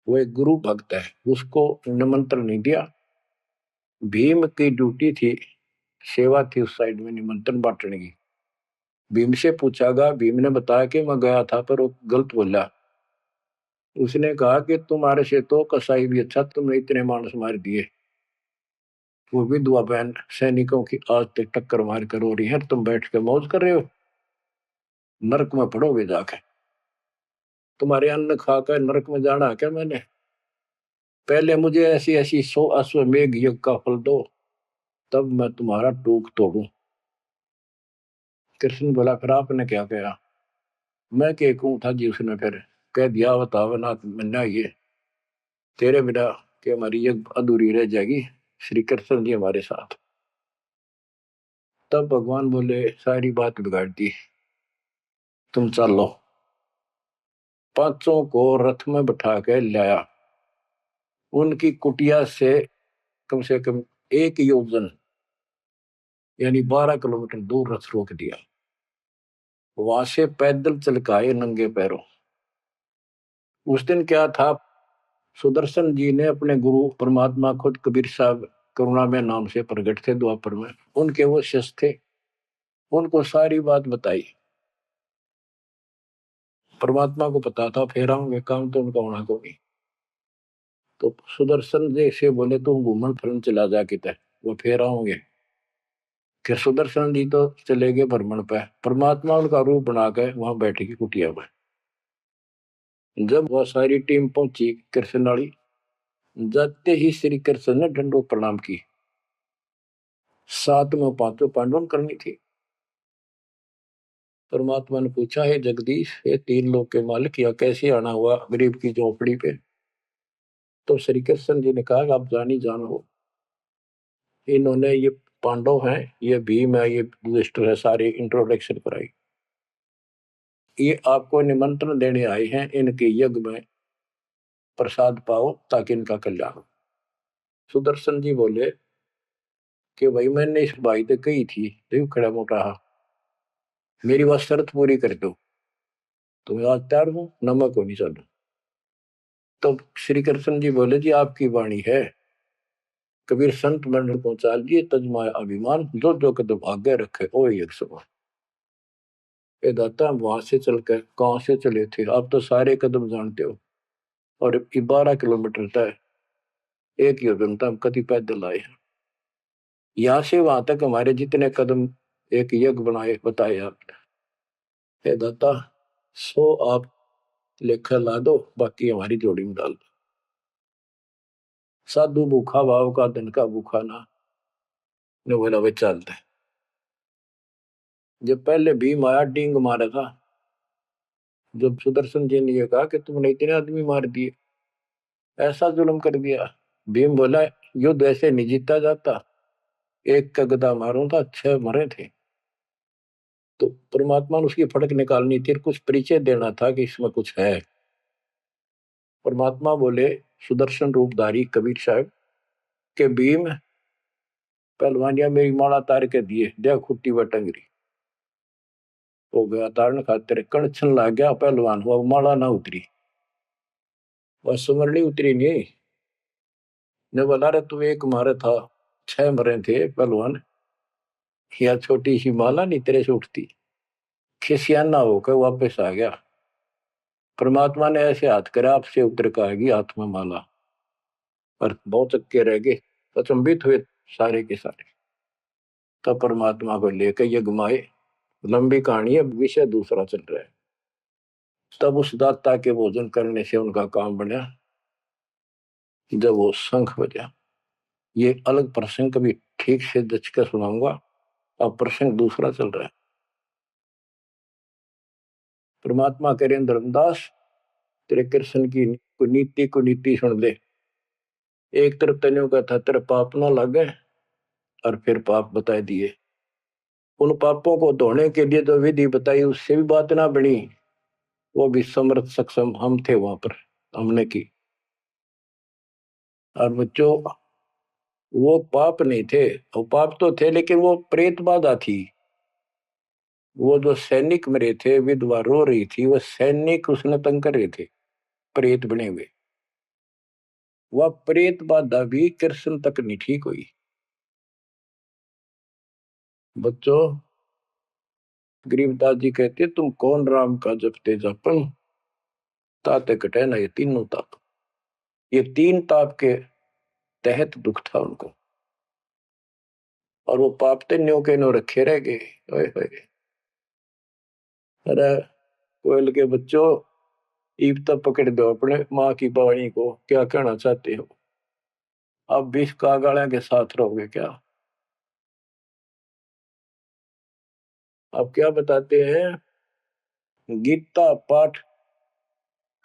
वो एक गुरु भक्त है, उसको निमंत्रण नहीं दिया। भीम की ड्यूटी थी, सेवा थी उस साइड में निमंत्रण बांटने की। भीम से पूछागा, भीम ने बताया कि मैं गया था पर वो गलत बोला। उसने कहा कि तुम्हारे से तो कसाई भी अच्छा, तुमने इतने मानस मार दिए, वो विधवा बहन सैनिकों की आज तक टक्कर मार कर हो रही है, तुम बैठ के मौज कर रहे हो, नरक में पड़ोगे जाके। तुम्हारे अन्न खाकर नरक में जाना क्या मैंने? पहले मुझे ऐसी ऐसी 100 अश्वमेघ यज्ञ का फल दो, तब मैं तुम्हारा टूक तोड़ू। कृष्ण बोला, फिर आपने क्या कहा? मैं के कहूं था जी, उसने फिर कह दिया, बताओ ना मन्ना, ये तेरे बिना कि हमारी यज्ञ अधूरी रह जाएगी, श्री कृष्ण जी हमारे साथ। तब भगवान बोले, सारी बात बिगाड़ दी, तुम चलो। पांचों को रथ में बैठा के लाया, उनकी कुटिया से कम 1 योजन यानी 12 किलोमीटर दूर रथ रोक दिया। वहां से पैदल चल के आए नंगे पैरों। उस दिन क्या था, सुदर्शन जी ने अपने गुरु परमात्मा खुद कबीर साहब करुणा में नाम से प्रकट थे द्वापर में, उनके वो शिष्य थे, उनको सारी बात बताई। परमात्मा को पता था फेर आऊंगे, काम तो उनका होना को नहीं। तो सुदर्शन जी से बोले, तुम घूमन फिरन चला जा किते, वो फेर आऊंगे। कि सुदर्शन जी तो चले गए भ्रमण पे, परमात्मा उनका रूप बना के वहां बैठेगी कुटिया में। जब वह सारी टीम पहुंची कृष्ण वाली, जाते ही श्री कृष्ण ने दंडोत प्रणाम की। साथ में पांचों पांडवों करनी थी। परमात्मा ने पूछा, है जगदीश, ये 3 लोक के मालिक, या कैसे आना हुआ गरीब की झोपड़ी पे? तो श्री कृष्ण जी ने कहा, आप जानी जान हो, इन्होंने ये पांडव हैं, ये भीम है, ये युधिष्ठिर है, सारी इंट्रोडक्शन कराई। ये आपको निमंत्रण देने आए हैं, इनके यज्ञ में प्रसाद पाओ ताकि इनका कल्याण हो। सुदर्शन जी बोले कि भाई मैंने इस भाई से कही थी, देव खड़ा मोटा, मेरी बात शर्त पूरी कर दो, तो मैं आज तैयार हूं, नमक हो नहीं चलो। तो श्री कृष्ण जी बोले, जी आपकी वाणी है, कबीर संत मंडल पहुंचा लिए, तजमाय अभिमान, जो जो कदम आगे रखे ओ एक समान। ये दाता वहां से चलकर कहां से चले थे, आप तो सारे कदम जानते हो, और 12 किलोमीटर तय 1 योजन तक हम कभी पैदल आए हैं। यहाँ से वहां तक हमारे जितने कदम एक यज्ञ बनाए बताए आपने। हे दाता 100 आप लेखा ला दो, बाकी हमारी जोड़ी में डाल दो। साधु भूखा भाव का, धन का भूखा ना, ने बोला वे चलते। जब पहले भीम आया डींग मारा था, जब सुदर्शन जी ने ये कहा कि तुमने इतने आदमी मार दिए, ऐसा जुल्म कर दिया, भीम बोला, युद्ध ऐसे नहीं जीता जाता, एक का गदा मारो था 6 मरे थे। तो परमात्मा ने उसकी फड़क निकालनी थी, कुछ परिचय देना था कि इसमें कुछ है। परमात्मा बोले, सुदर्शन रूपधारी कबीर साहब के भीम पहलवानिया मेरी माला तार के दिए, देख खुट्टी व टंगरी। हो गया धारण खातिर कणछन लाग गया पहलवान हुआ माला ना उतरी वह सुमरनी उतरी नहीं ने बोला रे तू एक मारे था 6 मरे थे पहलवान या छोटी सी माला नहीं तेरे से उठती खिसियाना होकर वापस आ गया परमात्मा ने ऐसे हाथ करा आपसे उतर का आएगी हाथ में माला पर बहुत चक्के रह गए अचंभित हुए सारे के सारे तब परमात्मा को लेकर ये घुमाए लंबी कहानी है विषय दूसरा चल रहा है तब उस दाता के भोजन करने से उनका काम बना जब वो शंख बजा ये अलग प्रसंग कभी ठीक से जच कर सुनाऊंगा अब प्रसंग दूसरा चल रहा है परमात्मा करें धर्मदास तेरे कृष्ण की कुनीति कुनीति सुन ले एक तरफ तनियों का था तेरे पाप ना लगे और फिर पाप बता दिए उन पापों को धोने के लिए जो विधि बताई उससे भी बात ना बनी वो भी समर्थ सक्षम हम थे वहां पर हमने की और बच्चों वो पाप नहीं थे वो पाप तो थे लेकिन वो प्रेत बाधा थी वो जो सैनिक मरे थे विधवा रो रही थी वो सैनिक उसने तंग कर रहे थे प्रेत बने हुए वह प्रेत बाधा भी कृष्ण तक नहीं ठीक हुई बच्चों गरीबदास जी कहते तुम कौन राम का जपते जपन ताते कटे ना ये तीनों ताप ये 3 ताप के तहत दुख था उनको और वो पाप ते न्यो के न्यो रखे रह गए ओए होए अरे कोयल के बच्चों ईब तक पकड़ दो अपने माँ की वाणी को क्या कहना चाहते हो अब 20 कागाड़ा के साथ रहोगे क्या अब क्या बताते हैं गीता पाठ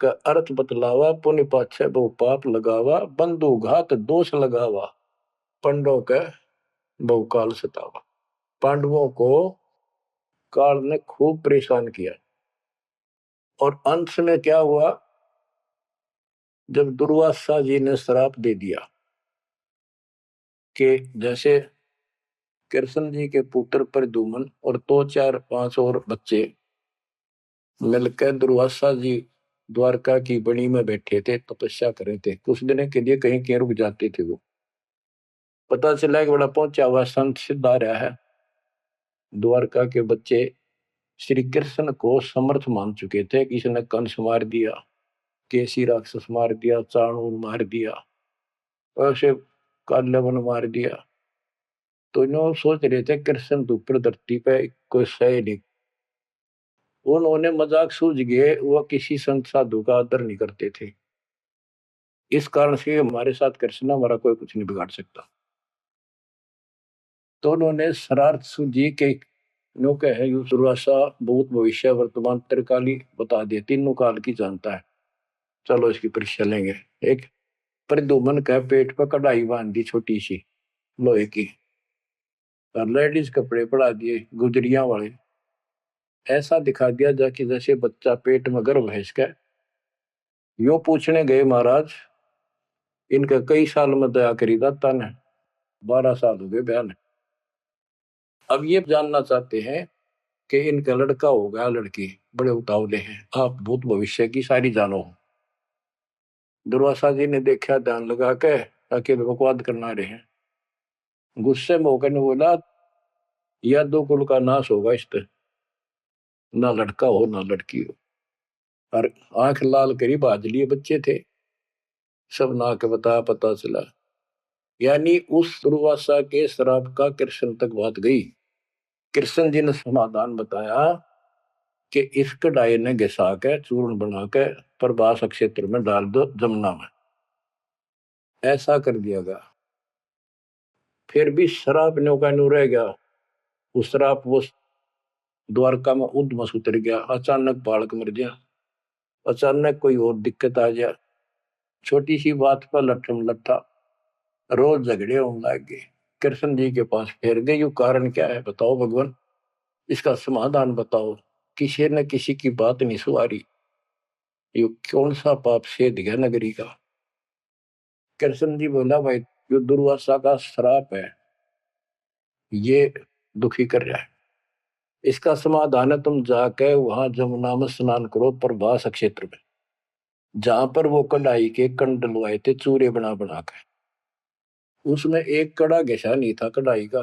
का अर्थ बतलावा पुण्य पाछे बहु पाप लगावा बंधु घात दोष लगावा पंडों का बहुकाल सतावा पांडवों को काल ने खूब परेशान किया और अंत में क्या हुआ जब दुर्वासा जी ने श्राप दे दिया कि जैसे कृष्ण जी के पुत्र प्रद्युम्न और 2 4 5 और बच्चे मिलकर दुर्वासा जी द्वारका की बनी में बैठे थे तपस्या कर रहे थे कुछ दिन के लिए कहीं कहीं रुक जाते थे वो पता चला कि बड़ा पहुंचा हुआ संत सिद्ध आ रहा है द्वारका के बच्चे श्री कृष्ण को समर्थ मान चुके थे किसी ने कंस मार दिया केसी राक्षस मार दिया चाणूर मार दिया ऐसे काल्यवन मार दिया तो इन्हों सोच रहे थे कृष्ण तो ऊपर धरती पे कोई सही नहीं उन्होंने मजाक सूझ गए वह किसी संत साधु का आदर नहीं करते थे इस कारण से हमारे साथ कृष्ण हमारा कोई कुछ नहीं बिगाड़ सकता तो उन्होंने शरारत सूझी के नो कहे दुर्वासा भूत भविष्य वर्तमान त्रिकाली बता दिए तीनों काल की जानता है चलो इसकी परीक्षा लेंगे एक प्रद्युम्न का पेट पर कढ़ाई बांध दी छोटी सी लोहे की और लेडीज कपड़े पड़ा दिए गुजरिया वाले ऐसा दिखा दिया जाकि जैसे बच्चा पेट में गर्भ है इसका यो पूछने गए महाराज इनका कई साल में दया करी दाता ने 12 साल हो गए बयान अब ये जानना चाहते हैं कि इनका लड़का होगा लड़की बड़े उतावले हैं आप भूत भविष्य की सारी जानो दुर्वासा जी ने देखा ध्यान लगा के ताकि बकवाद करना रहे हैं गुस्से में होकर ने बोला यह 2 कुल का नाश होगा इस पे ना लड़का हो ना लड़की हो और आंख लाल करी बाज लिए बच्चे थे सब ना के बताया पता चला यानी उस दुर्वासा के श्राप का कृष्ण तक बात गई कृष्ण जी ने समाधान बताया कि इस कढ़ाई ने घिसा के चूर्ण बना के प्रभास क्षेत्र में डाल दो जमुना में ऐसा कर दिया गया फिर भी श्राप न्यो का न्यू रह गया उस श्राप वो द्वारका में उद्मस उतर गया अचानक बालक मर गया अचानक कोई और दिक्कत आ गया छोटी सी बात पर लट्ठम लट्ठा रोज झगड़े होने लग गए कृष्ण जी के पास फिर गए यू कारण क्या है बताओ भगवान इसका समाधान बताओ किसी न किसी की बात नहीं सुहारी यू कौन सा पाप सेध गया नगरी का कृष्ण जी बोला भाई जो दुर्वासा का श्राप है ये दुखी कर रहा है इसका समाधान है, तुम जाके वहां जमुना में स्नान करो प्रभास क्षेत्र में, जहां पर वो कढ़ाई के कंड डलवाए थे चूरे बना बना के। उसमें एक कड़ा घिसा नहीं था कढ़ाई का,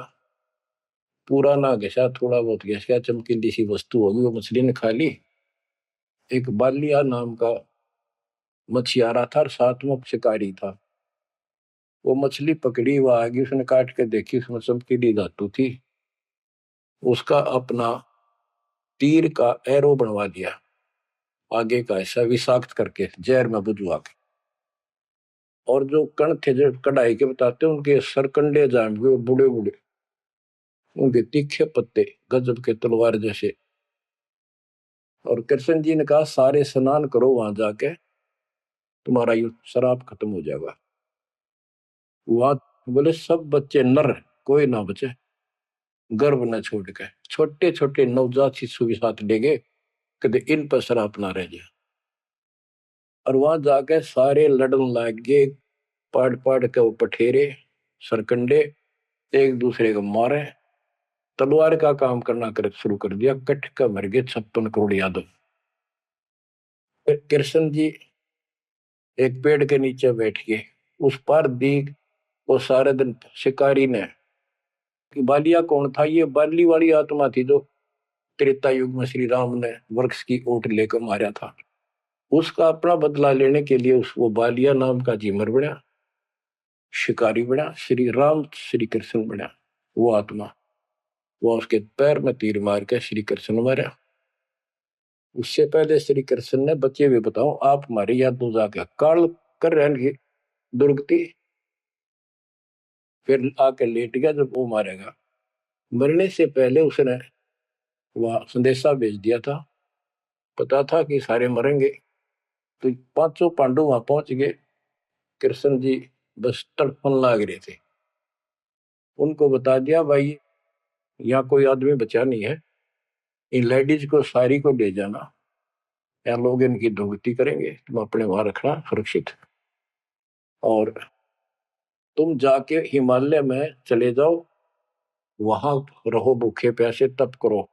पूरा ना घिसा, थोड़ा बहुत घिस गया, चमकीली सी वस्तु होगी, वो मछली ने खा ली। एक बालिया नाम का मछियारा था और साथ में शिकारी था। वो मछली पकड़ी, वो आगे उसने काट के देखी, उसमें चमकीली धातु थी। उसका अपना तीर का एरो बनवा दिया, आगे का ऐसा विषाक्त करके जहर में बुझवा के। और जो कण थे जो कढ़ाई के बताते उनके सरकंडे जाम गए, बूढ़े बूढ़े, उनके तीखे पत्ते गजब के तलवार जैसे। और कृष्ण जी ने कहा सारे स्नान करो वहां जाके, तुम्हारा ये शराब खत्म हो जाएगा। वहां बोले सब बच्चे नर, कोई ना बचे, गर्भ न छोड़ के, छोटे छोटे नवजात शिशु भी साथ ले गए, कदे इन पर शराब ना रह जाए। और वहां जाके सारे लड़न लाग गए, पाड़ पाड़ के वो पठेरे सरकंडे एक दूसरे को मारे, तलवार का काम करना कर शुरू कर दिया। कट का मर गए 56 करोड़ यादव। फिर कृष्ण जी एक पेड़ के नीचे बैठ गए, उस पर दीख वो सारे दिन शिकारी ने कि बालिया कौन था, ये बाली वाली आत्मा थी जो त्रेता युग में श्री राम ने वृक्ष की ओट लेकर मारा था। उसका अपना बदला लेने के लिए उस वो बालिया नाम का जीमर बना, शिकारी बना, श्री राम श्री कृष्ण बना वो आत्मा। वो उसके पैर में तीर मार के श्री कृष्ण मारा। उससे पहले श्री कृष्ण ने बच्चे भी बताओ आप हमारी याद दो जाके काल कर रहे दुर्गति। फिर आके लेट गया जब वो मारेगा। मरने से पहले उसने वह संदेशा भेज दिया था, पता था कि सारे मरेंगे। तो पांचों पांडु वहां पहुंच गए, कृष्ण जी बस तड़पन लाग रहे थे। उनको बता दिया भाई यहाँ कोई आदमी बचा नहीं है, इन लेडीज को सारी को ले जाना, या लोग इनकी दुर्गति करेंगे, तुम अपने वहां रखना सुरक्षित। और तुम जाके हिमालय में चले जाओ, वहां रहो भूखे प्यासे तप करो,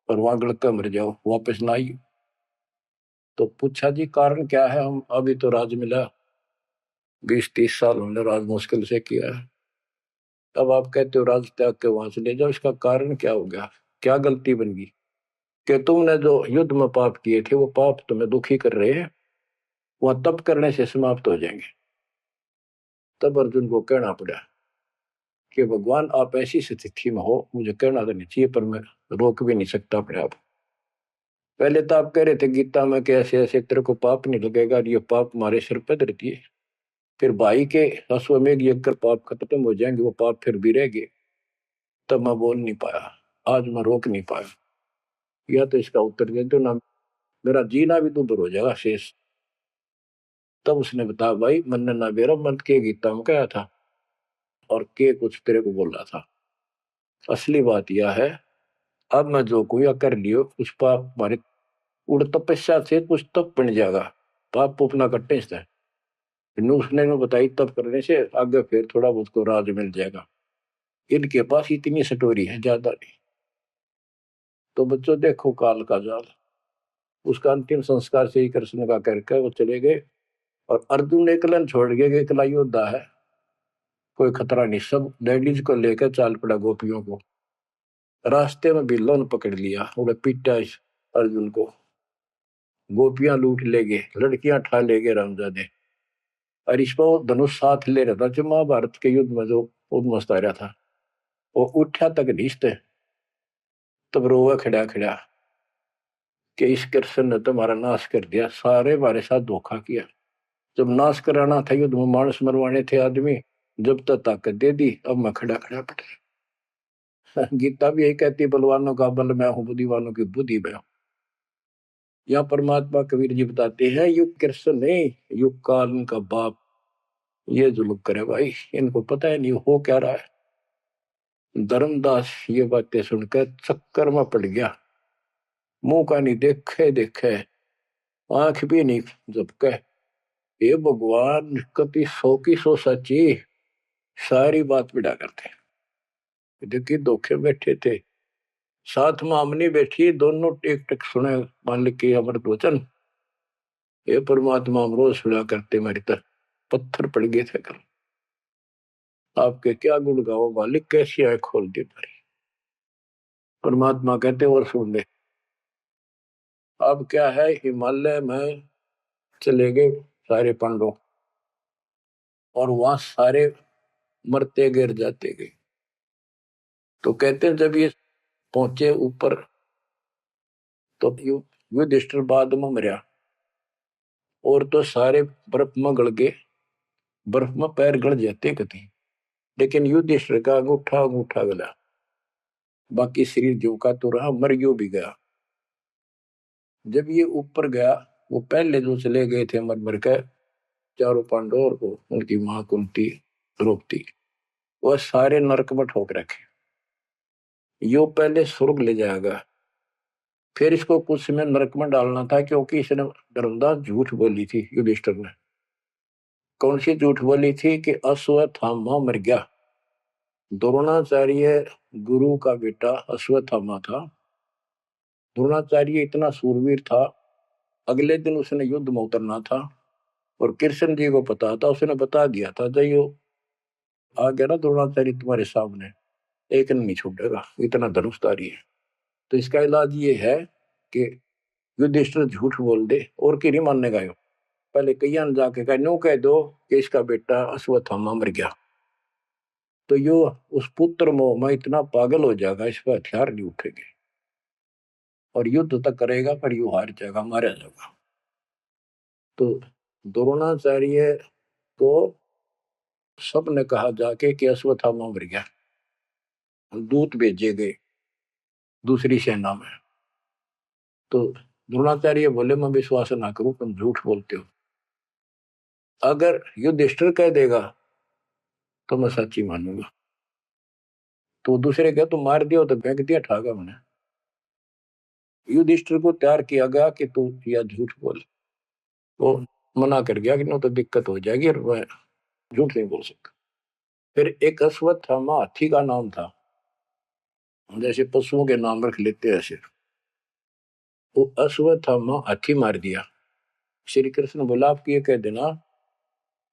और वहां गड़का मर जाओ, वापस ना आई। तो पूछा जी कारण क्या है, हम अभी तो राज मिला, 20-30 साल हमने राज मुश्किल से किया है, अब आप कहते हो राज त्याग के वहां से ले जाओ, इसका कारण क्या हो गया, क्या गलती बन गई कि तुमने जो युद्ध में पाप किए थे वो पाप तुम्हें दुखी कर रहे हैं, वह तप करने से समाप्त हो जाएंगे। तब अर्जुन को कहना पड़ा कि भगवान आप ऐसी स्थिति में हो, मुझे कहना तो नहीं चाहिए पर मैं रोक भी नहीं सकता अपने आप। पहले तो आप कह रहे थे गीता में कि ऐसे ऐसे तेरे को पाप नहीं लगेगा, और ये पाप हमारे सिर पर धरती है। फिर भाई के अश्वमेध यज्ञ कर पाप खत्म हो जाएंगे, वो पाप फिर भी रहेंगे। तब मैं बोल नहीं पाया, आज मैं रोक नहीं पाया। या तो इसका उत्तर दे दो ना, मेरा जीना भी दूभर हो जाएगा शेष। तब उसने बताया भाई मन ना मेरा मन के गीता में कहा था, और के कुछ तेरे को बोल रहा था। असली बात यह है, अब मैं जो कोई कर लियो उस पाप हमारे उड़ तपस्या से कुछ तप बन जाएगा, पाप पुपना कट्टे से उसने में बताई तप करने से आगे फिर थोड़ा बहुत को राज मिल जाएगा। इनके पास इतनी स्टोरी है ज्यादा नहीं। तो बच्चों देखो काल का जाल। उसका अंतिम संस्कार श्री कृष्ण का करके वो चले गए, और अर्जुन ने एकलन छोड़ गए कि एकला योद्धा है, कोई खतरा नहीं, सब लेडीज को लेकर चाल पड़ा गोपियों को। रास्ते में बिल्लो ने पकड़ लिया, उन्हें पीटा इस अर्जुन को, गोपियां लूट ले गए, लड़कियां ठा ले गए रामजादे। और इस पर धनुष साथ ले रहा था जो महाभारत के युद्ध में जो उद्मस्त आ रहा था, वो उठा तक नीचते, तब रोवा खड़ा खड़ा कि इस कृष्ण ने तुम्हारा नाश कर दिया, सारे हमारे साथ धोखा किया। जब नाश कराना था युद्ध में, मानस मरवाने थे आदमी, जब तक ताकत दे दी, अब मैं खड़ा खड़ा पड़ा। गीता भी यही कहती है, बलवानों का बल मैं हूं, बुद्धिवानों की बुद्धि मैं हूं। यहाँ परमात्मा कबीर जी बताते हैं युग कृष्ण नहीं, युग काल इनका बाप ये जुल्म करे भाई, इनको पता है नहीं हो क्या रहा है। धर्मदास ये बातें सुनकर चक्कर में पड़ गया, मुंह का नहीं देखे देखे, आंख भी नहीं झपके। ये भगवान कति सौ की सौ सच्ची, सारी बात बिड़ा करते। देखिए धोखे बैठे थे, साथ में हमने बैठी, दोनों टेक टेक सुने मालिक के अमृत वचन। ये परमात्मा हम रोज सुना करते, मेरी तरह पत्थर पड़ गए थे कल। आपके क्या गुण गाओ मालिक, कैसी आंख खोल दी मेरी। परमात्मा कहते और सुन ले। अब क्या है, हिमालय में चले गए सारे पांडव, और वहां सारे मरते गिर जाते गए। तो कहते हैं जब ये पहुंचे ऊपर, तो युधिष्ठिर बाद में मरिया, और तो सारे बर्फ में गड़ गए, बर्फ में पैर गड़ जाते कति। लेकिन युधिष्ठिर का अंगूठा अंगूठा गला, बाकी शरीर जो का तो रहा, मर गयो भी गया। जब ये ऊपर गया, वो पहले जो चले गए थे मर मर के, चारों पांडव और वो उनकी मां कुंती द्रौपदी, वह सारे नरक में ठोक रखे। यो पहले स्वर्ग ले जाएगा, फिर इसको कुछ समय नरक में डालना था, क्योंकि इसने धर्मदास झूठ बोली थी युधिष्ठिर ने। कौन सी झूठ बोली थी कि अश्वत्थामा मर गया। द्रोणाचार्य गुरु का बेटा अश्वत्थामा था। द्रोणाचार्य इतना सूरवीर था, अगले दिन उसने युद्ध में उतरना था, और कृष्ण जी को पता था, उसने बता दिया था जयो आ गया ना द्रोणाचार्य तुम्हारे सामने, एक नहीं छूटेगा, इतना धनुषधारी है। तो इसका इलाज ये है कि युधिष्ठिर झूठ बोल दे, और की नहीं मानने का। पहले कईयां ने जाके कहा, न्यू कह दो कि इसका बेटा अश्वत्थामा मर गया, तो यो उस पुत्र मोह में इतना पागल हो जाएगा, इस पर हथियार नहीं उठेंगे, और युद्ध तक करेगा, पर यू हार जाएगा, मारा जाएगा। तो द्रोणाचार्य को सबने कहा जाके कि अश्वत्थामा मर गया। दूत भेजे गए दूसरी सेना में, तो द्रोणाचार्य बोले मैं विश्वास ना करूं, तुम झूठ बोलते हो। अगर युधिष्ठिर कह देगा तो मैं सच्ची मानूंगा। तो दूसरे कह तुम मार दिया, तो फेंक दिया ठागा मैंने। युधिष्ठिर को तैयार किया गया कि तू या झूठ बोल। वो मना कर गया कि ना तो दिक्कत हो जाएगी, और मैं झूठ नहीं बोल सकता। फिर एक अश्वत्थामा हाथी का नाम था, जैसे पशुओं के नाम रख लेते हैं ऐसे। वो अश्वत्थामा हाथी मार दिया। श्री कृष्ण बोला आप ये कह देना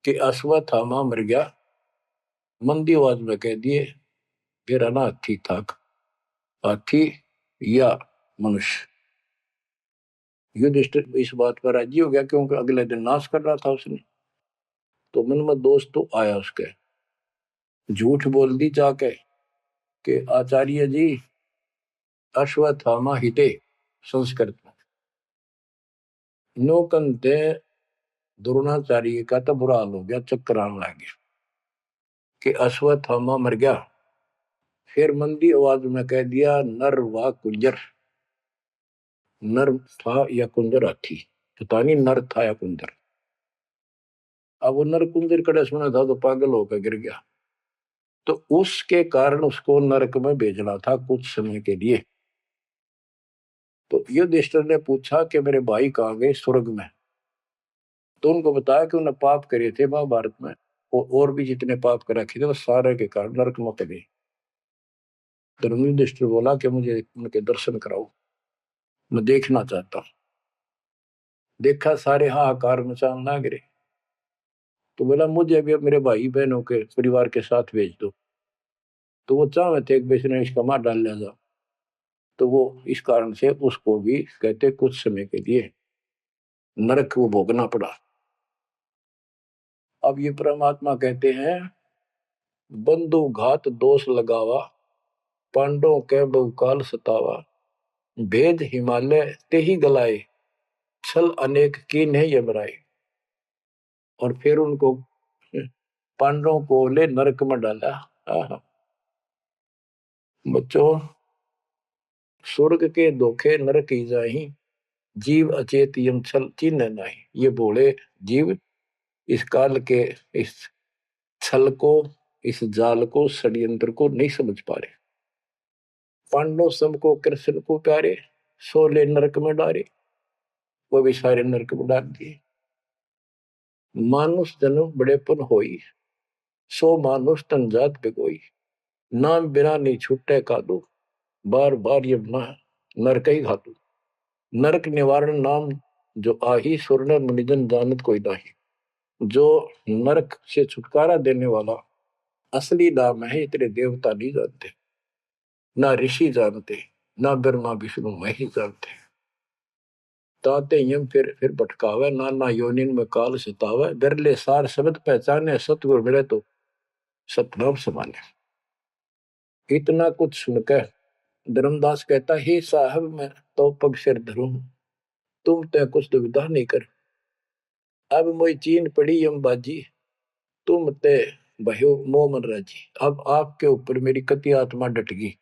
कि अश्वत्थामा मर गया, मंदी आवाज में कह दिए मेरा ना हाथी था, हाथी या मनुष्य। युधिष्ठिर इस बात पर राजी हो गया, क्योंकि अगले दिन नाश कर रहा था उसने। तो मन में दोस्त तो आया उसके, झूठ बोल दी जाके कि आचार्य जी अश्वत्थामा हिते, संस्कृत में नौकंते। द्रोणाचार्य का तो बुरा हाल हो गया, चक्कर आने लग गया कि अश्वत्थामा मर गया। फिर मंदी आवाज में कह दिया नर व कुंजर। नर था या कुंजर हाथी, पता नहीं नर था या कुंजर। अब वो नर कुंजर कड़े सुना था तो पागल होकर गिर गया। तो उसके कारण उसको नरक में भेजना था कुछ समय के लिए। तो युधिष्ठिर ने पूछा कि मेरे भाई कहाँ गए, स्वर्ग में। तो उनको बताया कि उन्हें पाप करे थे महाभारत में, और भी जितने पाप कर रखे थे वो सारे के कारण नरक में गए। धर्म युधिष्ठिर बोला कि मुझे उनके दर्शन कराओ, मैं देखना चाहता हूँ। देखा सारे हाहाकार मचाने लग रहे। तो बोला मुझे भी अब मेरे भाई बहनों के परिवार के साथ भेज दो। तो वो चाहे थे कि इसने इसका मार डाल लिया जा। तो वो इस कारण से उसको भी कहते कुछ समय के लिए नरक को भोगना पड़ा। अब ये परमात्मा कहते हैं बंधु घात दोष लगावा, पांडवों के बहुकाल सतावा, भेद हिमालय ते ही गलाए, छल अनेक की नहीं यमराए। और फिर उनको पांडवों को ले नरक में डाला। बच्चों स्वर्ग के धोखे नरक ही जाही, जीव अचेत यम छल चिन्ह नहीं। ये बोले जीव इस काल के इस छल को, इस जाल को, षड्यंत्र को नहीं समझ पा रहे। पांडव सबको कृष्ण को प्यारे, सोले नरक में डारे, वो भी सारे नरक में डाल दिए। मानुष जन्म बड़ेपन होई, सो मानुष तन जात पे कोई, नाम बिना नहीं छूटे का दो, बार बार ये नरक ही घातु। नरक निवारण नाम जो आही सुरनर मुनिजन जानत कोई नाही। जो नरक से छुटकारा देने वाला असली नाम है, इतने देवता नहीं जानते, ना ऋषि जानते, ना ब्रह्मा विष्णु महेश जानते। ताते यम फिर भटकावे, नाना योनिन में काल सतावे। बिरले सार शब्द पहचाने, सतगुरु मिले तो सतनाम समाने। इतना कुछ सुनकर धर्मदास कहता, हे साहब मैं तो पग सिर धरूं, तुम तो कुछ दुविधा नहीं कर। अब मोई चीन पड़ी यम बाजी, तुम ते भयो मोह मन राजी। अब आपके ऊपर मेरी कति आत्मा डट गई,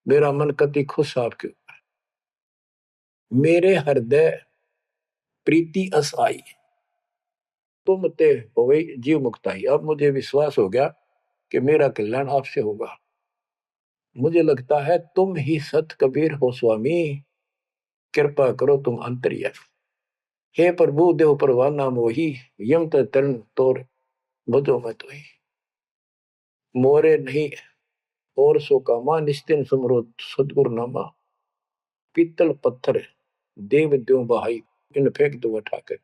मेरा मन कति खुश आपके ऊपर। मेरे हृदय प्रीति अस आई, तुम ते हो गई जीव मुक्ताई। अब मुझे विश्वास हो गया कि मेरा कल्याण आपसे होगा। मुझे लगता है तुम ही सत कबीर हो स्वामी, कृपा करो तुम अंतर्यामी। हे प्रभु देव परवाना मोही, यम तरण तोर बजो मैं तो ही। मोरे नहीं और सो कामा, निस्तिन सुमरो सदगुरु नामा। पीतल पत्थर देव द्यो बहाई, इन फेंक दो उठाकर,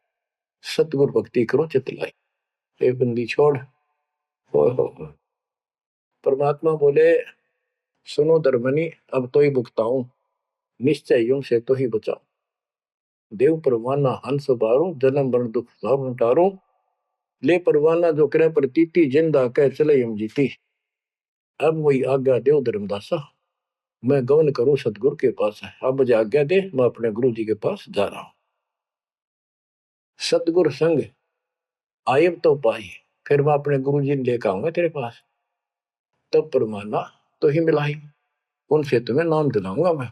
सतगुरु भक्ति करो चितलाई। हे बंदी छोड़, हो। परमात्मा बोले, सुनो धर्मनी, अब तो ही भुगताऊं, निश्चय यूं से तो ही बचाऊं। देव परवाना हंस बारू, जन्म मरण दुख भाव टारू। ले परवाना जो करे प्रतीति, जिंदा कह चले यम जीती। अब वही आज्ञा देव धर्मदासा, मैं गमन करूं सतगुरु के पास है। अब मुझे आज्ञा दे, मैं अपने गुरु जी के पास जा रहा हूं। सतगुरु संग आयब तो पाई, फिर मैं अपने गुरु जी ने लेकर आऊंगा तेरे पास। तब परमाना तो ही मिलाई, उनसे तुम्हें नाम दिलाऊंगा मैं।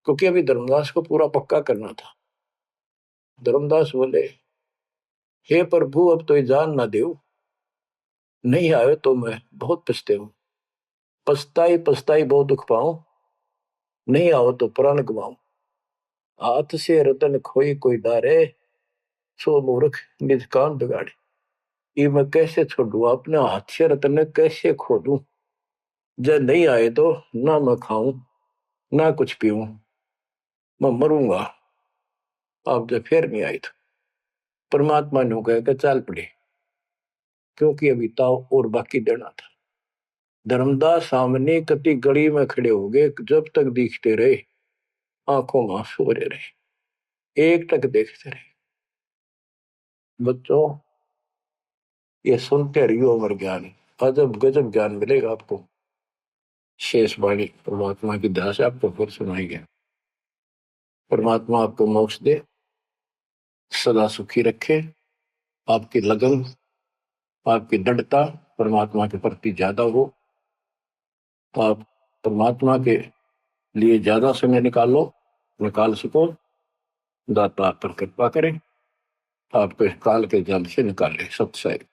क्योंकि अभी धर्मदास को पूरा पक्का करना था। धर्मदास बोले, हे प्रभु अब तो जान ना देव, नहीं आए तो मैं बहुत पछते हूं। पछताई पछताई बहुत दुख पाऊं, नहीं आओ तो प्राण गवाऊं। हाथ से रतन खोई कोई डारे, सो मूर्ख निज काम बिगाड़े। ये मैं कैसे छोड़ू, अपने हाथ से रतन कैसे खो दूं। जब नहीं आए तो ना मैं खाऊं ना कुछ पीऊं, मैं मरूंगा। आप जब फिर नहीं आई तो परमात्मा ने कहा कि चल पड़े, क्योंकि अभी ताव और बाकी देना था। धर्मदास सामने कति गली में खड़े हो गए, जब तक दिखते रहे आंखों में आंसू भरे रहे, एक टक देखते रहे। बच्चों ये सुनते रहियो अमर ज्ञान, अजब गजब ज्ञान मिलेगा आपको। शेष वाणी परमात्मा की दया से आपको फिर सुनाई गया। परमात्मा आपको मोक्ष दे, सदा सुखी रखे। आपकी लगन, आपकी दृढ़ता परमात्मा के प्रति ज्यादा हो, आप परमात्मा के लिए ज्यादा समय निकाल सको। दाता आप पर कृपा करें, आपको इस काल के जल से निकाले। सत्संग।